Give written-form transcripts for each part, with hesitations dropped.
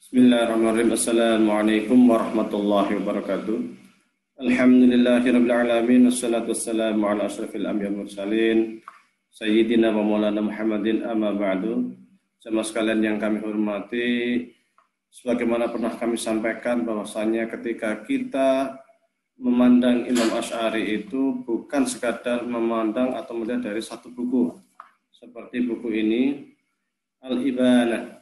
Bismillahirrahmanirrahim. Assalamualaikum warahmatullahi wabarakatuh. Alhamdulillahirabbil alamin wassalatu wassalamu ala asyrafil anbiya'i wal mursalin sayyidina wa maulana Muhammadin amma ba'du. Jemaah sekalian yang kami hormati, sebagaimana pernah kami sampaikan bahwasanya ketika kita memandang Imam Asy'ari itu bukan sekadar memandang atau melihat dari satu buku. Seperti buku ini Al-Ibanah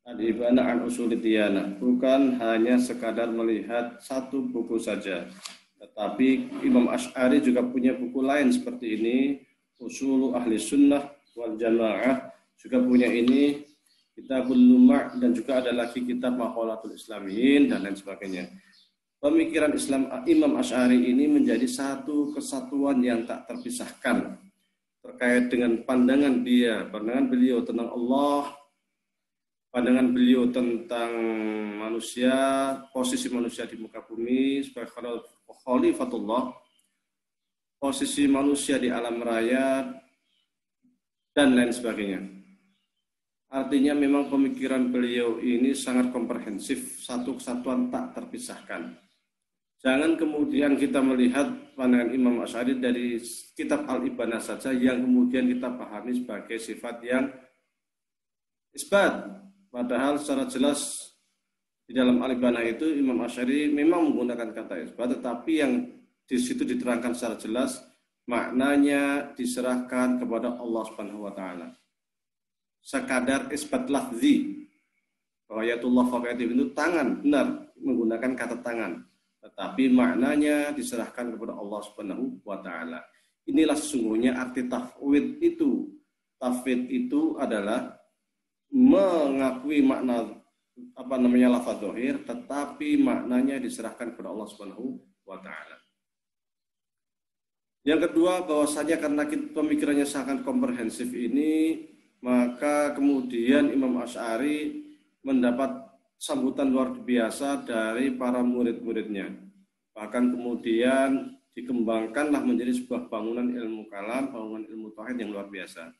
an Ushulid Diyanah, bukan hanya sekadar melihat satu buku saja, tetapi Imam Asy'ari juga punya buku lain seperti ini, Usulu Ahli Sunnah wal Jamaah, juga punya ini Kitabul Lumah, dan juga ada lagi kitab Maqalatul Islamiyin dan lain sebagainya. Pemikiran Islam Imam Asy'ari ini menjadi satu kesatuan yang tak terpisahkan terkait dengan pandangan beliau tentang Allah, pandangan beliau tentang manusia, posisi manusia di muka bumi sebagai khalifatullah, posisi manusia di alam raya, dan lain sebagainya. Artinya memang pemikiran beliau ini sangat komprehensif, satu kesatuan tak terpisahkan. Jangan kemudian kita melihat pandangan Imam Asy'ari dari kitab Al-Ibanah saja yang kemudian kita pahami sebagai sifat yang isbat. Padahal secara jelas di dalam Al-Ibanah itu Imam Asy'ari memang menggunakan kata isbat, tetapi yang di situ diterangkan secara jelas maknanya diserahkan kepada Allah Subhanahu wa taala. Sekadar isbat lafzi bahwa yatullah faqatih itu tangan, benar menggunakan kata tangan, tetapi maknanya diserahkan kepada Allah Subhanahu wa taala. Inilah sesungguhnya arti tafwid itu. Tafwid itu adalah mengakui makna lafaz zahir, tetapi maknanya diserahkan kepada Allah Subhanahu wa taala. Yang kedua, bahwasanya karena pemikirannya sangat komprehensif ini, maka kemudian Imam Asy'ari mendapat sambutan luar biasa dari para murid-muridnya. Bahkan kemudian dikembangkanlah menjadi sebuah bangunan ilmu kalam, bangunan ilmu tauhid yang luar biasa.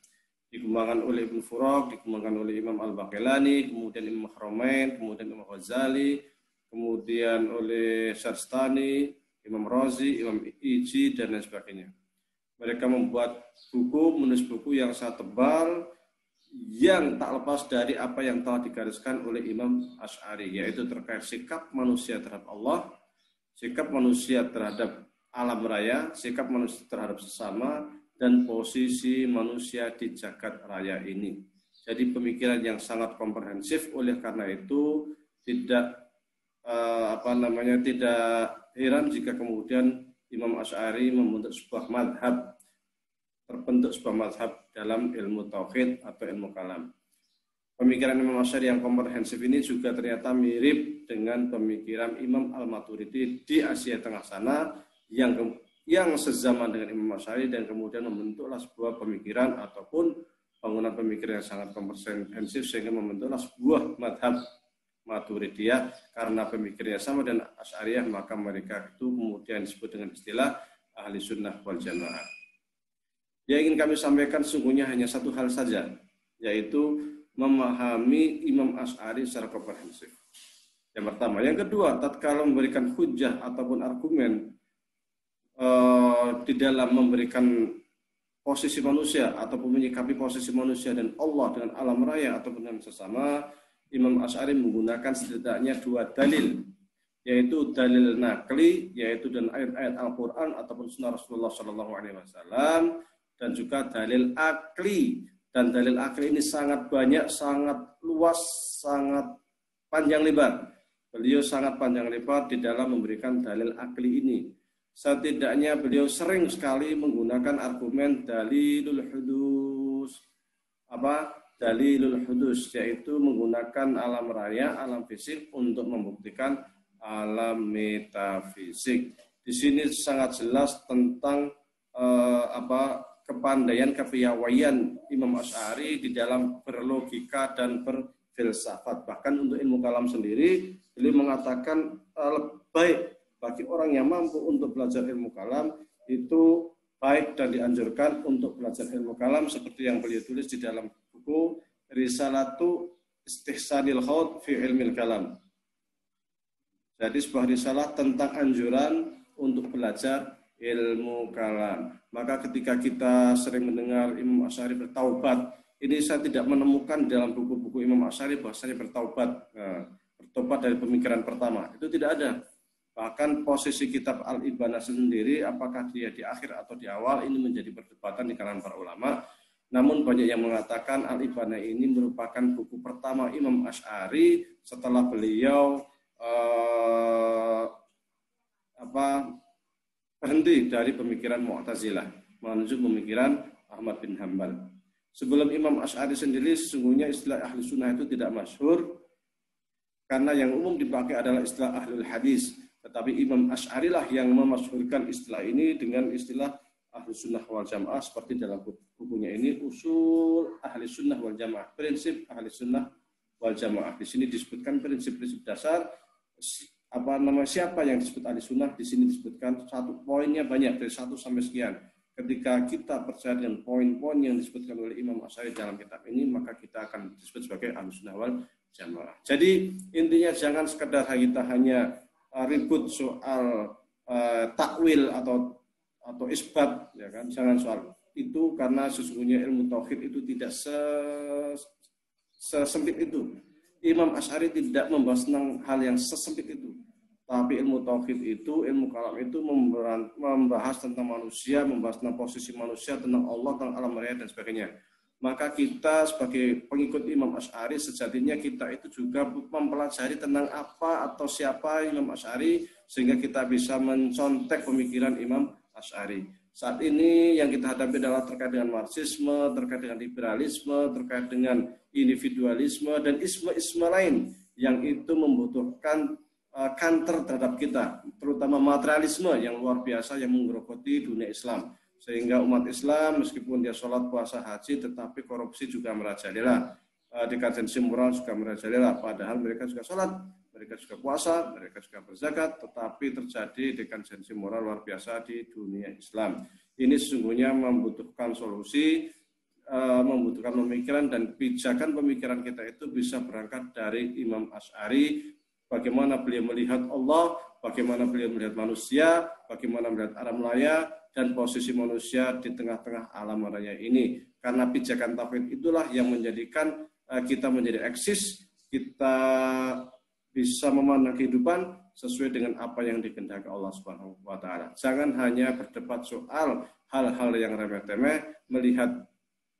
Dikembangkan oleh Ibnu Furaq, dikembangkan oleh Imam Al-Baqillani, kemudian Imam Haramain, kemudian Imam Ghazali, kemudian oleh Syarstani, Imam Razi, Imam Iji, dan lain sebagainya. Mereka membuat menulis buku yang sangat tebal, yang tak lepas dari apa yang telah digariskan oleh Imam Asy'ari, yaitu terkait sikap manusia terhadap Allah, sikap manusia terhadap alam raya, sikap manusia terhadap sesama, dan posisi manusia di jagat raya ini. Jadi pemikiran yang sangat komprehensif, oleh karena itu tidak heran jika kemudian Imam Asy'ari terbentuk sebuah madhab dalam ilmu tauhid atau ilmu kalam. Pemikiran Imam Asy'ari yang komprehensif ini juga ternyata mirip dengan pemikiran Imam Al-Maturidi di Asia Tengah sana yang sezaman dengan Imam Asy'ari, dan kemudian membentuklah sebuah pemikiran ataupun bangunan pemikiran yang sangat komprehensif sehingga membentuklah sebuah madhab Maturidiyah. Karena pemikirannya sama dan Asy'ariyah, maka mereka itu kemudian disebut dengan istilah Ahli Sunnah wal Jamaah. Yang ingin kami sampaikan sungguhnya hanya satu hal saja, yaitu memahami Imam Asy'ari secara komprehensif. Yang pertama. Yang kedua, tatkala memberikan hujjah ataupun argumen di dalam memberikan posisi manusia ataupun menyikapi posisi manusia dan Allah dengan alam raya ataupun dengan sesama, Imam Asy'ari menggunakan setidaknya dua dalil, yaitu dalil nakli, yaitu dan ayat-ayat Al-Quran ataupun sunnah Rasulullah SAW, dan juga dalil akli. Dan dalil akli ini sangat banyak, sangat luas, sangat panjang lebar. Beliau sangat panjang lebar di dalam memberikan dalil akli ini. Setidaknya beliau sering sekali menggunakan argumen dalilul hudus. Dalilul hudus, yaitu menggunakan alam raya, alam fisik untuk membuktikan alam metafisik. Di sini sangat jelas tentang kepandaian, kepiawaian Imam Asy'ari di dalam berlogika dan berfilsafat. Bahkan untuk ilmu kalam sendiri, beliau mengatakan baik bagi orang yang mampu untuk belajar ilmu kalam, itu baik dan dianjurkan untuk belajar ilmu kalam seperti yang beliau tulis di dalam buku Risalatu istihsanil khawd fi ilmil kalam. Jadi sebuah risalah tentang anjuran untuk belajar ilmu kalam. Maka ketika kita sering mendengar Imam Asy'ari bertaubat, ini saya tidak menemukan dalam buku-buku Imam Asy'ari bahwasanya bertaubat, bertobat dari pemikiran pertama. Itu tidak ada. Bahkan posisi kitab Al-Ibanah sendiri, apakah dia di akhir atau di awal, ini menjadi perdebatan di kalangan para ulama. Namun banyak yang mengatakan Al-Ibanah ini merupakan buku pertama Imam Asy'ari setelah beliau berhenti dari pemikiran Mu'tazilah menuju pemikiran Ahmad bin Hanbal. Sebelum Imam Asy'ari sendiri, sesungguhnya istilah ahli sunnah itu tidak masyhur, karena yang umum dipakai adalah istilah ahlul hadis. Tetapi Imam Asy'ari lah yang memasyhurkan istilah ini dengan istilah ahli sunnah wal jamaah, seperti dalam bukunya ini, usul ahli sunnah wal jamaah, prinsip ahli sunnah wal jamaah. Di sini disebutkan prinsip-prinsip dasar. Siapa yang disebut ahli sunnah, di sini disebutkan satu poinnya banyak, dari 1 sampai sekian. Ketika kita percaya dengan poin-poin yang disebutkan oleh Imam Asy'ari dalam kitab ini, maka kita akan disebut sebagai ahli sunnah wal jamaah. Jadi intinya jangan sekedar kita hanya ribut soal takwil atau isbat, ya kan? Jangan soal itu, karena sesungguhnya ilmu tauhid itu tidak sesempit itu. Imam Asy'ari tidak membahas tentang hal yang sesempit itu. Tapi ilmu tauhid itu, ilmu kalam itu membahas tentang manusia, membahas tentang posisi manusia, tentang Allah, tentang alam raya dan sebagainya. Maka kita sebagai pengikut Imam Asy'ari, sejatinya kita itu juga mempelajari tentang apa atau siapa Imam Asy'ari, sehingga kita bisa mencontek pemikiran Imam Asy'ari. Saat ini yang kita hadapi adalah terkait dengan marxisme, terkait dengan liberalisme, terkait dengan individualisme, dan isme-isme lain yang itu membutuhkan counter terhadap kita, terutama materialisme yang luar biasa yang menggerogoti dunia Islam. Sehingga umat Islam meskipun dia sholat, puasa, haji, tetapi korupsi juga merajalela, dekadensi moral juga merajalela, padahal mereka juga sholat, mereka juga puasa, mereka juga berzakat, tetapi terjadi dekadensi moral luar biasa di dunia Islam. Ini sesungguhnya membutuhkan solusi, membutuhkan pemikiran, dan pijakan pemikiran kita itu bisa berangkat dari Imam Asy'ari. Bagaimana beliau melihat Allah, bagaimana beliau melihat manusia, bagaimana melihat alam raya, dan posisi manusia di tengah-tengah alam raya ini. Karena pijakan tauhid itulah yang menjadikan kita menjadi eksis, kita bisa memandang kehidupan sesuai dengan apa yang dikehendaki Allah Subhanahu wa taala. Jangan hanya berdebat soal hal-hal yang remeh-temeh, melihat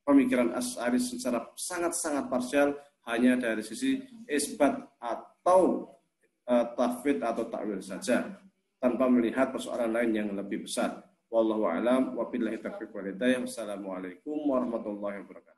pemikiran Asy'ari secara sangat-sangat parsial hanya dari sisi isbat atau tafwid atau takwil saja, tanpa melihat persoalan lain yang lebih besar. Wallahu a'lam wa billahi taufiq wal hidayah. Wassalamualaikum warahmatullahi wabarakatuh.